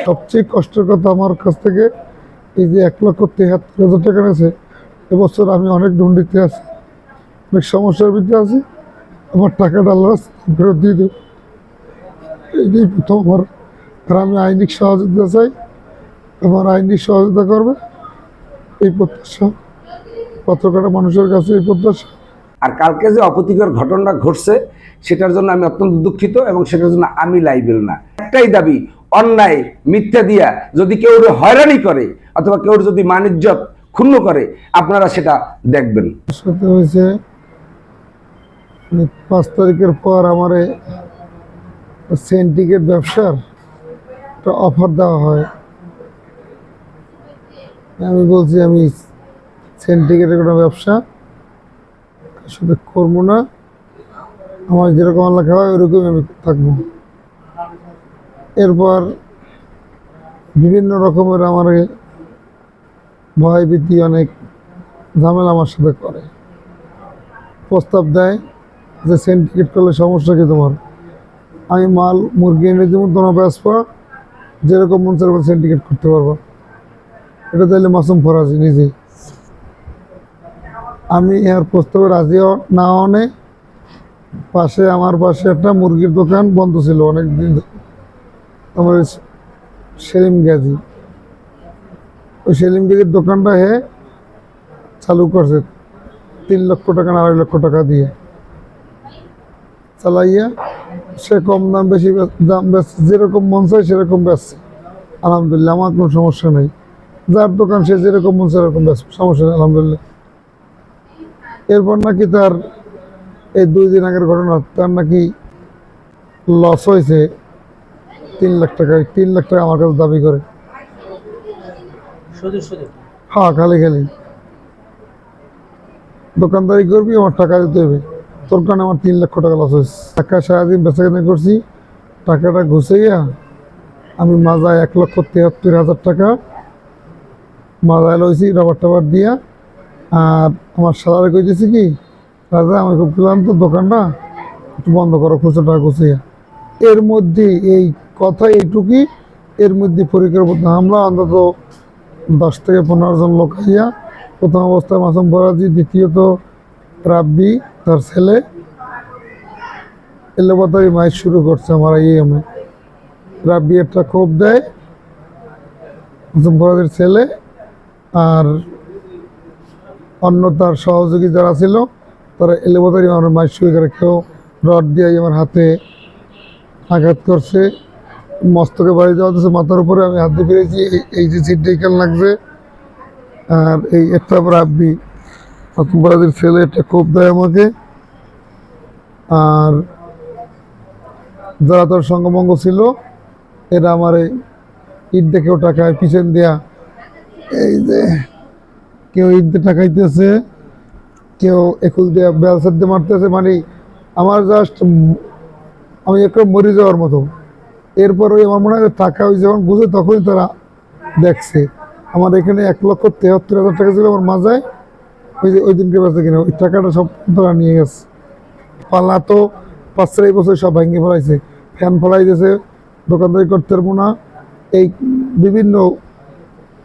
সবচেয়ে কষ্টের কথা আমার কাছ থেকে এই যে 1,73,000 টাকা নিয়েছে। এবছর আমি অনেক দুর্নীতি আছি, অনেক সমস্যার ভিতরে আছি। আমার টাকাটা আল্লাহ ফেরত দিয়ে দেব, এইটাই প্রথম আমার। আর আমি আইনিক সহযোগিতা চাই, আমার আইনিক সহযোগিতা করবে এই প্রত্যাশা, পত্রকাটা মানুষের কাছে এই প্রত্যাশা। আর কালকে যে অপ্রীতিকর ঘটনা ঘটছে সেটার জন্য আমি অত্যন্ত দুঃখিত এবং সেটার জন্য আমি লাইবেল না। একটাই দাবি, অন্যায় মিথ্যা দিয়া যদি কেউ হয়রানি করে অথবা কেউ যদি মান-ইজ্জত ক্ষুণ্ণ করে আপনারা সেটা দেখবেন। সাথে হয়েছে 5 তারিখের পর আমার সেন্টিকেট ব্যবসার একটা অফার দেওয়া হয়। আমি বলছি আমি সেন্টিকেটের কোনো ব্যবসা শুধু করবো না, আমার যেরকম লেখা হয় ওরকম আমি থাকবো। এরপর বিভিন্ন রকমের আমার ভয় ভীতি অনেক ঝামেলা আমার সাথে করে, প্রস্তাব দেয় যে সেন্টিকেট করলে সমস্যা কি তোমার, আমি মাল মুরগি এনে দেবো, তোমার ব্যবসা যেরকম মন সেরকম সেন্টিকেট করতে পারবো। এটা তাইলে মাসুম ফরাজি নিজে। আমি এর প্রস্তাবে রাজি না হনে আমার পাশে একটা মুরগির দোকান বন্ধ ছিল অনেকদিন, আমার সেলিম গাজী, ওই সেলিম গাজীর দোকানটা চালু করছে 3 লক্ষ টাকা না 2.5 লক্ষ টাকা দিয়ে চালাইয়া। সে কম দাম বেশি দাম বেচছে, যেরকম মন চায় সেরকম বেচছে। আলহামদুলিল্লাহ আমার কোনো সমস্যা নেই, যার দোকান সে যেরকম মন চায় সেরকম বেচছে, সমস্যা নেই আলহামদুলিল্লাহ। এরপর নাকি তার এই 2 দিন আগের ঘটনা, তার নাকি লস হয়েছে 3 লাখ টাকা। 3 লাখ টাকা আমার কাছে দাবি করে। হ্যাঁ, খালি দোকানদারি করবি, আমার টাকা দিতে হবে, তোর কারণে আমার 3 লক্ষ টাকা লস হয়েছে। টাকা সারাদিন বেচাকেনা করছি, টাকাটা ঘুষাইয়া আমি মাজায় 1,73,000 টাকা মাজায় লইছি রবার টাবার দিয়া। আর আমার সালারে কইতেছি কি, রাজা আমি খুব ক্লান্ত, দোকানটা একটু বন্ধ করো, খুচরো টাকা গুছিয়ে। এর মধ্যে এই কথা এইটুকুই, এর মধ্যে পরিকল্পনা আমরা অন্তত 10 থেকে 15 জন লোক আইয়া, প্রথম অবস্থায় মাসুম ফরাজি, দ্বিতীয়ত রাব্বি তার ছেলে, এলোপাতারি মাইক শুরু করছে আমার ইএমএ। রাব্বি একটা ক্ষোভ দেয়, মাসুম ফরাজির ছেলে আর অন্য তার সহযোগী যারা ছিল তারা এলোপাতারি আমার মাইক শুরু করে। কেউ রড দিয়ে আমার হাতে আঘাত করছে, মস্তকে বাড়ি দেওয়া হচ্ছে, মাথার উপরে আমি হাত দিয়ে ফিরেছি, এই যে সিটটিক্যাল লাগছে। আর এই একটা রাব্বি মাসুম ছেলে একটা ক্ষোভ দেয় আমাকে। আর যারা তার সঙ্গভঙ্গ ছিল এরা আমার ইট দেখেও টাকায় পিছন দেয়া, এই যে কেউ ইট দিয়ে টাকাইতেছে, কেউ একুল দিয়ে বেলসার দিয়ে মারতেছে, মানে আমার জাস্ট আমি একটু মরে যাওয়ার মতো। এরপর ওই আমার মনে হয় টাকা ওই যখন বুঝে তখনই তারা দেখছে। আমার এখানে 1,73,000 টাকা ছিল আমার মাজায়, ওই যে ওই দিনকে বেঁচে কিনা ওই টাকাটা সব তারা নিয়ে গেছে। পাল্লা তো 5-6 বছর সব ভেঙে ফেলাইছে, ফ্যান ফেলাই দিয়েছে, দোকানদারি করতে পারবো না, এই বিভিন্ন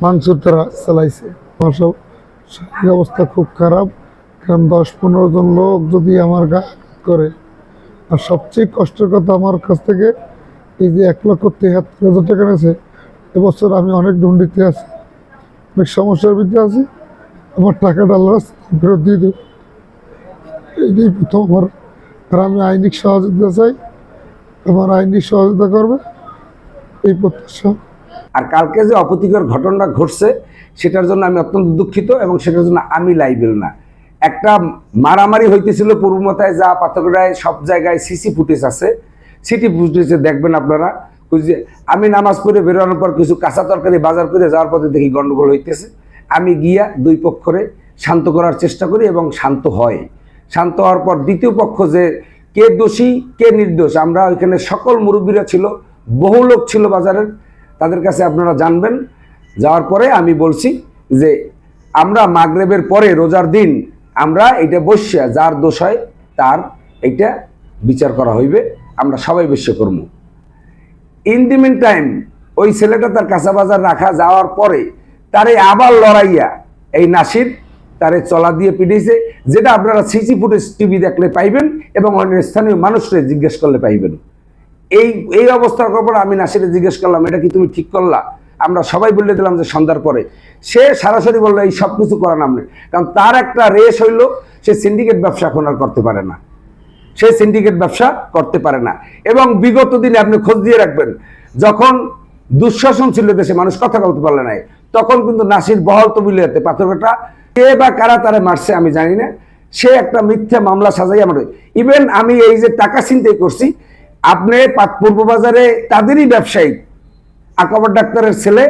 মাংস তারা চালাইছে। আমার সব শারীরিক অবস্থা খুব খারাপ, কারণ 10-15 জন লোক যদি আমার গা করে। আর সবচেয়ে কষ্টের কথা আমার কাছ থেকে এই যে 1,73,000 টাকা নিয়েছে। এবছর আমি অনেক দুর্নীতি আছি, অনেক সমস্যার ভিতরে আছি। আমার টাকাটা আল্লাহ ফেরত দিয়ে দেব, এইটাই প্রথম আমার। আর আমি আইনিক সহযোগিতা চাই, আমার আইনিক সহযোগিতা করবে এই প্রত্যাশা। আর কালকে যে অপ্রীতিকর ঘটনা ঘটছে সেটার জন্য আমি অত্যন্ত দুঃখিত এবং সেটার জন্য আমি লাইবেল না। একটা মারামারি হইতেছিল পূর্বমাথায়, যা পাথরঘাটায় সব জায়গায় সিসি ফুটেজ আছে, সিটি ফুটেজে দেখবেন আপনারা। ওই যে আমি নামাজ পড়ে বেরোনোর পর কিছু কাঁচা তরকারি বাজার করে যাওয়ার পথে দেখি গন্ডগোল হইতেছে। আমি গিয়া 2 পক্ষরে শান্ত করার চেষ্টা করি এবং শান্ত হয়। শান্ত হওয়ার পর দ্বিতীয় পক্ষ যে কে দোষী কে নির্দোষ, আমরা ওইখানে সকল মুরব্বীরা ছিল, বহু লোক ছিল বাজারের, তাদের কাছে আপনারা জানবেন। যাওয়ার পরে আমি বলছি যে আমরা মাগরিবের পরে রোজার দিন আমরা এইটা বসিয়া যার দোষ হয় তার এইটা বিচার করা হইবে, আমরা সবাই বসে করব। ইন দি মিন টাইম ওই ছেলেটা তার কাঁচা বাজার রাখা যাওয়ার পরে তারে আবার লড়াইয়া এই নাসির তারে চলা দিয়ে পিটিয়েছে, যেটা আপনারা সিসি ফুটেজ টিভি দেখলে পাইবেন এবং অন্য স্থানীয় মানুষকে জিজ্ঞেস করলে পাইবেন। এই এই অবস্থার পর আমি নাসিরে জিজ্ঞেস করলাম, এটা কি তুমি ঠিক করলা? আমরা সবাই বলে দিলাম যে সন্ধ্যার পরে। সে সরাসরি বললো এই সব কিছু করা নাম নেই, কারণ তার একটা রেস হইলো সে সিন্ডিকেট ব্যবসা এখন আর করতে পারে না, সে সিন্ডিকেট ব্যবসা করতে পারে না। এবং বিগত দিনে আপনি খোঁজ দিয়ে রাখবেন, যখন দুঃশাসন ছিল দেশে, মানুষ কথা বলতে পারলে নাই, তখন কিন্তু নাসির বহল তবিলিয়াতে পাথরঘাটা কে বা কারা তারে মারছে আমি জানি না, সে একটা মিথ্যা মামলা সাজাই আমার। ইভেন আমি এই যে টাকা ছিনতাই করছি, আপনি পূর্ব বাজারে তাদেরই ব্যবসায়ী আকাবর ডাক্তারের ছেলে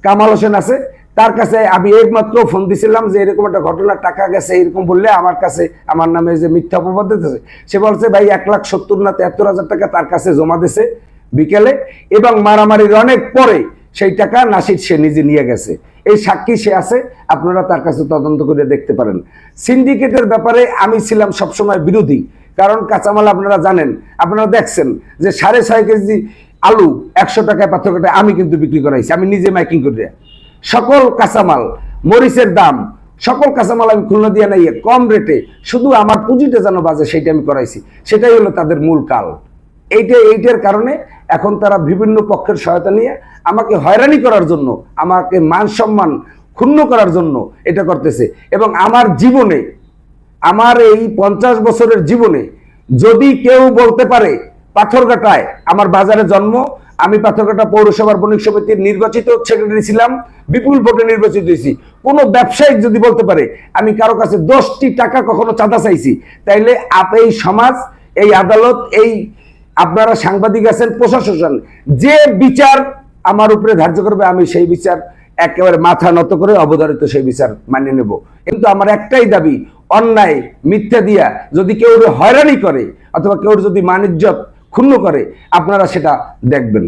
কামাল হোসেন আছে, তার কাছে আমি একমাত্র ফোন দিছিলাম যে এরকম একটা ঘটনা, টাকা গেছে এরকম বললে আমার কাছে আমার নামে যে মিথ্যা অপবাদ দিতেছে। সে বলছে ভাই 1,70,000 না 73,000 টাকা তার কাছে জমা দিছে বিকেলে, এবং মারামারির অনেক পরে সেই টাকা নাসির সে নিজে নিয়ে গেছে। এই সাক্ষী সে আছে, আপনারা তার কাছে তদন্ত করে দেখতে পারেন। সিন্ডিকেটের ব্যাপারে আমি ছিলাম সবসময় বিরোধী, কারণ কাঁচামাল আপনারা জানেন, আপনারা দেখছেন যে 6.5 কেজি আলু 100 টাকায় পাথরঘাটায় আমি কিন্তু বিক্রি করাইছি, আমি নিজে মাইকিং করে। সকল কাঁচামাল, মরিচের দাম, সকল কাঁচামাল আমি খুলনা দিয়ে নাই কম রেটে, শুধু আমার পুঁজিটা যেন বাজে সেটা আমি করাইছি। সেটাই হলো তাদের মূল কাল। এইটার কারণে এখন তারা বিভিন্ন পক্ষের সহায়তা নিয়ে আমাকে হয়রানি করার জন্য, আমাকে মান সম্মান ক্ষুণ্ণ করার জন্য এটা করতেছে। এবং আমার জীবনে, আমার এই 50 বছরের জীবনে যদি কেউ বলতে পারে পাথরঘাটায় আমার বাজারে জন্ম, আমি পাথরঘাটা পৌরসভার বণিক সমিতির নির্বাচিত সেক্রেটারি ছিলাম, বিপুল ভোটে নির্বাচিত হয়েছি, কোনো ব্যবসায়িক যদি বলতে পারে আমি কারো কাছে 10টি টাকা কখনো চাঁদা চাইছি, তাইলে এই সমাজ, এই আদালত, এই আপনারা সাংবাদিক আছেন, প্রশাসন, যে বিচার আমার উপরে ধার্য করবে আমি সেই বিচার একেবারে মাথা নত করে অবধারিত সেই বিচার মানিয়ে নেব। কিন্তু আমার একটাই দাবি, অন্যায় মিথ্যা দিয়া যদি কেউ হয়রানি করে অথবা কেউ যদি মান ইজ্জত ক্ষুণ্ণ করে, আপনারা সেটা দেখবেন।